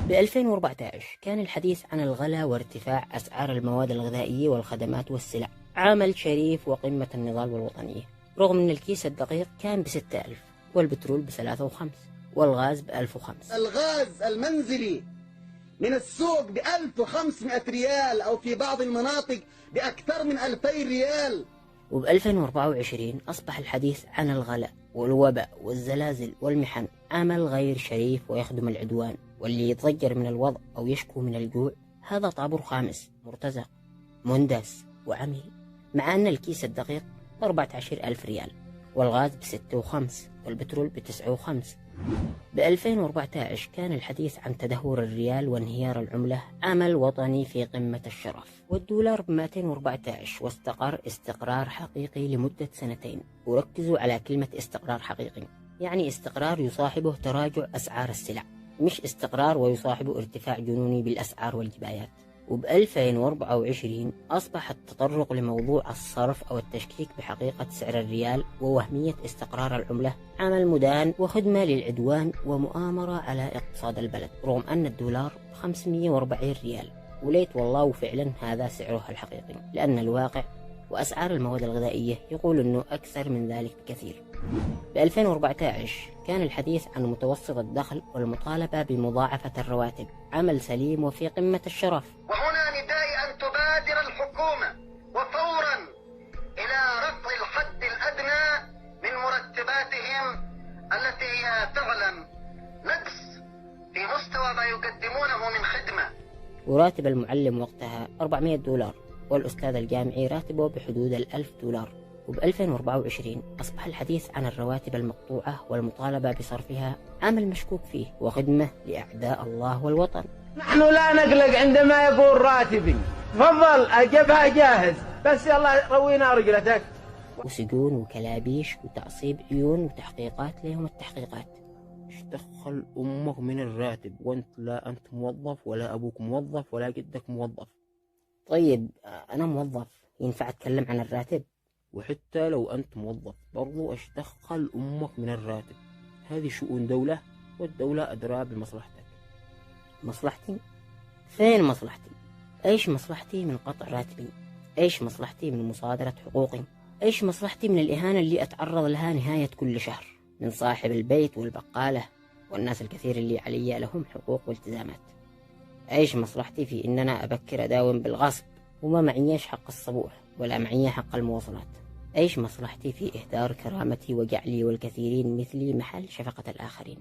ب2014 كان الحديث عن الغلاء وارتفاع أسعار المواد الغذائية والخدمات والسلع عمل شريف وقمة النضال والوطنية، رغم أن الكيس الدقيق كان ب6000 والبترول ب3 و5 والغاز ب1005. الغاز المنزلي من السوق ب1500 ريال أو في بعض المناطق بأكثر من 2000 ريال. وب2024 أصبح الحديث عن الغلاء والوباء والزلازل والمحن عمل غير شريف ويخدم العدوان، واللي يتضجر من الوضع أو يشكو من الجوع هذا طابور خامس مرتزق مندس وعميل، مع أن الكيس الدقيق ب14000 ريال والغاز ب6 و5 والبترول ب9 و5. ب2014 كان الحديث عن تدهور الريال وانهيار العملة عمل وطني في قمة الشرف، والدولار ب214 واستقر استقرار حقيقي لمدة 2 سنين. وركزوا على كلمة استقرار حقيقي، يعني استقرار يصاحبه تراجع أسعار السلع، مش استقرار ويصاحبه ارتفاع جنوني بالأسعار والجبايات. وب2024 أصبح التطرق لموضوع الصرف أو التشكيك بحقيقة سعر الريال ووهمية استقرار العملة عمل مدان وخدمة للعدوان ومؤامرة على اقتصاد البلد، رغم أن الدولار ب540 ريال، وليت والله وفعلا هذا سعره الحقيقي، لأن الواقع وأسعار المواد الغذائية يقول أنه أكثر من ذلك بكثير. ب2014 كان الحديث عن متوسط الدخل والمطالبة بمضاعفة الرواتب عمل سليم وفي قمة الشرف. وهنا ندائي أن تبادر الحكومة وفورا إلى رفع الحد الأدنى من مرتباتهم التي هي فعلا نقص في مستوى ما يقدمونه من خدمة. وراتب المعلم وقتها $400 والأستاذ الجامعي راتبه بحدود $1000. وب2024 أصبح الحديث عن الرواتب المقطوعة والمطالبة بصرفها عمل مشكوك فيه وخدمة لأعداء الله والوطن. نحن لا نقلق عندما يقول راتبي، تفضل أجبها جاهز، بس يلا روينا رجلتك. وسجون وكلابيش وتعصيب عيون وتحقيقات لهم التحقيقات. ايش دخل أمك من الراتب وانت لا أنت موظف ولا أبوك موظف ولا جدك موظف؟ طيب أنا موظف، ينفع أتكلم عن الراتب؟ وحتى لو أنت موظف برضو ايش دخل أمك من الراتب؟ هذه شؤون دولة والدولة أدرى بمصلحتك. مصلحتي؟ فين مصلحتي؟ ايش مصلحتي من قطع راتبي؟ ايش مصلحتي من مصادرة حقوقي؟ ايش مصلحتي من الإهانة اللي أتعرض لها نهاية كل شهر من صاحب البيت والبقالة والناس الكثير اللي علي لهم حقوق والتزامات؟ ايش مصلحتي في إن أنا أبكر أداوم بالغصب وما معيش حق الصبوح ولا معي حق المواصلات؟ ايش مصلحتي في إهدار كرامتي وجعلي والكثيرين مثلي محل شفقة الآخرين؟